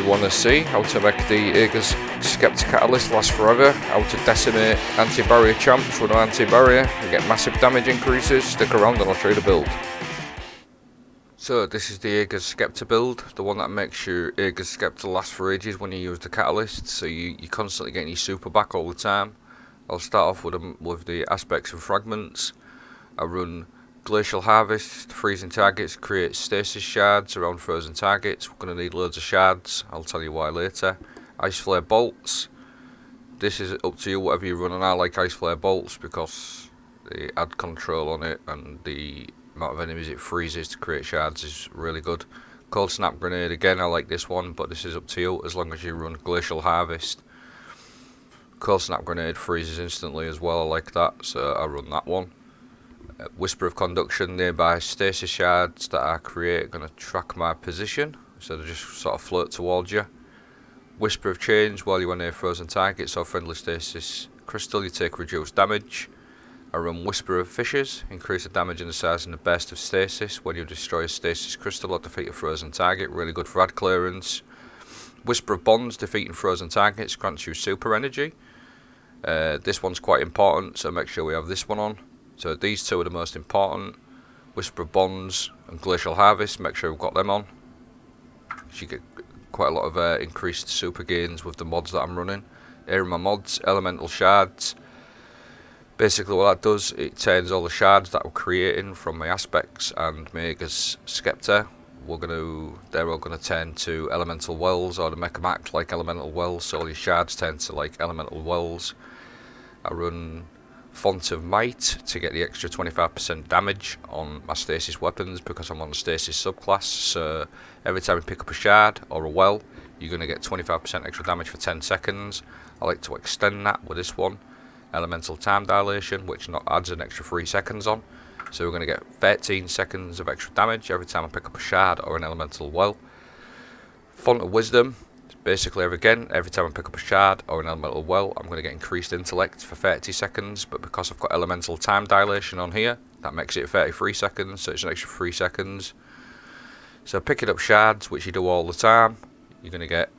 you want to see how to make the Agers Scepter catalyst last forever, how to decimate anti-barrier champs with no anti-barrier and get massive damage increases, stick around and I'll show you the build. So this is the Agers Scepter build, the one that makes your Agers Scepter last for ages when you use the catalyst, so you're constantly getting your super back all the time. I'll start off with the aspects and fragments. I run Glacial Harvest, freezing targets, create stasis shards around frozen targets. We're going to need loads of shards, I'll tell you why later. Ice Flare bolts, this is up to you, whatever you run, and I like Ice Flare bolts because they add control on it and the amount of enemies it freezes to create shards is really good. Cold Snap Grenade, again I like this one, but this is up to you as long as you run Glacial Harvest. Cold Snap Grenade freezes instantly as well, I like that, so I run that one. Whisper of Conduction, nearby stasis shards that I create are going to track my position, so they just sort of float towards you. Whisper of Change, while you are near frozen targets or friendly stasis crystal, you take reduced damage. I run Whisper of Fishes, increase the damage and the size and the burst of stasis when you destroy a stasis crystal or defeat a frozen target, really good for ad clearance. Whisper of Bonds, defeating frozen targets grants you super energy. This one's quite important, so make sure we have this one on. So these two are the most important. Whisper of Bonds and Glacial Harvest, make sure we've got them on. You get quite a lot of increased super gains with the mods that I'm running. Here are my mods, Elemental Shards. Basically what that does, it turns all the shards that we're creating from my aspects and my Agers Scepter. They're all going to turn to Elemental Wells, or the make them act like Elemental Wells, so all your shards turn to like Elemental Wells. I run Font of Might to get the extra 25% damage on my stasis weapons because I'm on the stasis subclass, so every time you pick up a shard or a well you're going to get 25% extra damage for 10 seconds. I like to extend that with this one, Elemental Time Dilation, which adds an extra 3 seconds on, so we're going to get 13 seconds of extra damage every time I pick up a shard or an elemental well. Font of Wisdom, basically every time I pick up a shard or an elemental well, I'm going to get increased intellect for 30 seconds, but because I've got elemental time dilation on here, that makes it 33 seconds, so it's an extra 3 seconds. So picking up shards, which you do all the time, you're going to get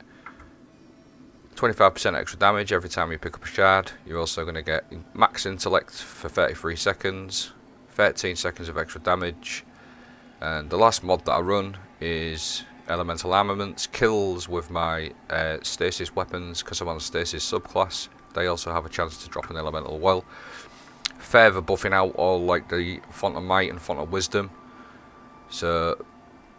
25% extra damage every time you pick up a shard. You're also going to get max intellect for 33 seconds, 13 seconds of extra damage, and the last mod that I run is Elemental Armaments, kills with my stasis weapons because I'm on the stasis subclass. They also have a chance to drop an elemental well. Further buffing out all like the Font of Might and Font of Wisdom. So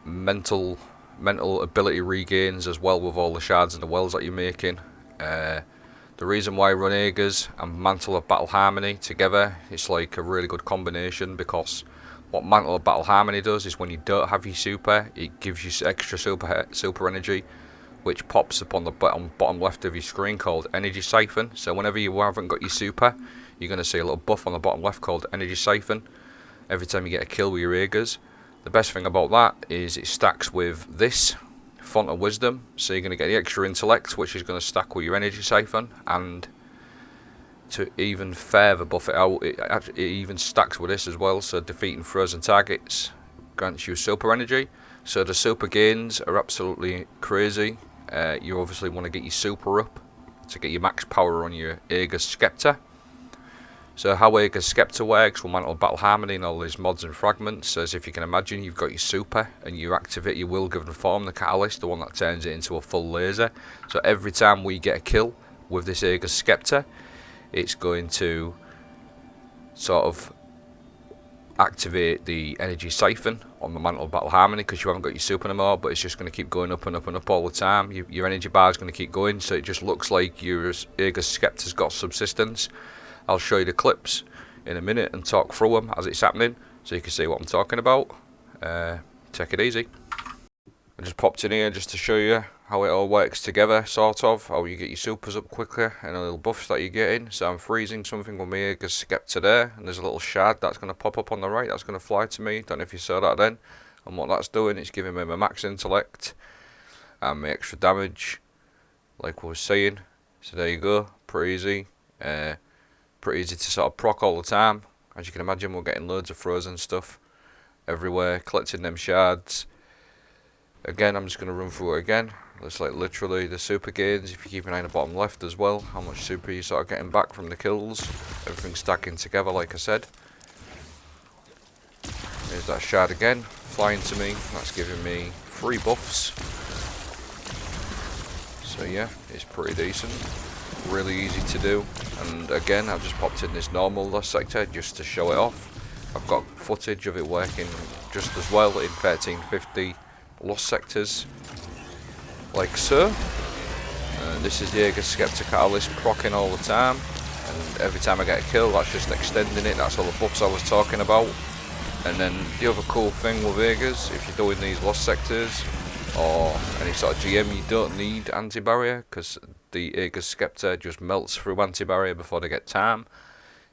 mental ability regains as well with all the shards and the wells that you're making. The reason why I run Agers and Mantle of Battle Harmony together, it's like a really good combination, because what Mantle of Battle Harmony does is when you don't have your super, it gives you extra super energy, which pops up on the bottom left of your screen called Energy Siphon. So whenever you haven't got your super, you're going to see a little buff on the bottom left called Energy Siphon every time you get a kill with your Agers. The best thing about that is it stacks with this Font of Wisdom, so you're going to get the extra intellect, which is going to stack with your Energy Siphon, and to even further buff it out, it even stacks with this as well, so defeating frozen targets grants you super energy. So the super gains are absolutely crazy. You obviously want to get your super up to get your max power on your Agers Scepter. So how Agers Scepter works, will Mantle Battle Harmony and all these mods and fragments. So as if you can imagine, you've got your super and you activate your will given form, the catalyst, the one that turns it into a full laser. So every time we get a kill with this Agers Scepter, it's going to sort of activate the Energy Siphon on the Mantle of Battle Harmony because you haven't got your super anymore, but it's just going to keep going up and up and up all the time. Your energy bar is going to keep going, so it just looks like your Agers Scepter's got subsistence. I'll show you the clips in a minute and talk through them as it's happening, so you can see what I'm talking about. Take it easy. I just popped in here just to show you how it all works together, sort of, how you get your supers up quicker and the little buffs that you're getting. So I'm freezing something with my Agers Scepter there, and there's a little shard that's going to pop up on the right, that's going to fly to me. Don't know if you saw that then. And what that's doing, it's giving me my max intellect and my extra damage, like I was saying. So there you go, pretty easy. Pretty easy to sort of proc all the time. As you can imagine, we're getting loads of frozen stuff everywhere, collecting them shards. Again, I'm just going to run through it again. It's like literally the super gains, if you keep an eye on the bottom left as well, how much super you're sort of getting back from the kills. Everything's stacking together like I said. There's that shard again, flying to me, that's giving me 3 buffs. So yeah, it's pretty decent, really easy to do. And again, I've just popped in this normal lost sector just to show it off. I've got footage of it working just as well in 1350 lost sectors, like so. This is the Agers Scepter catalyst proccing all the time, and every time I get a kill that's just extending it. That's all the buffs I was talking about. And then the other cool thing with Agers, if you're doing these lost sectors or any sort of GM, you don't need anti-barrier, because the Agers Scepter just melts through anti-barrier before they get time.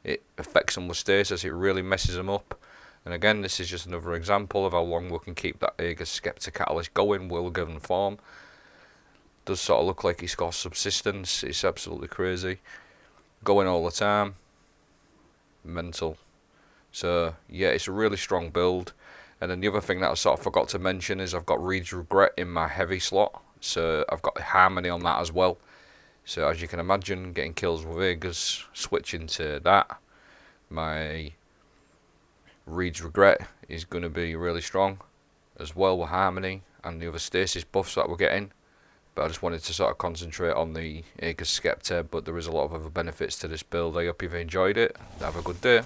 It affects them with stasis, it really messes them up. And again, this is just another example of how long we can keep that Agers Scepter catalyst going, will given form. Does sort of look like he's got subsistence, it's absolutely crazy. Going all the time, mental. So yeah, it's a really strong build. And then the other thing that I sort of forgot to mention is I've got Reed's Regret in my heavy slot, so I've got Harmony on that as well. So as you can imagine, getting kills with Agers, switching to that, my Reed's Regret is going to be really strong, as well with Harmony and the other Stasis buffs that we're getting. But I just wanted to sort of concentrate on the Agers Scepter, but there is a lot of other benefits to this build. I hope you've enjoyed it. Have a good day.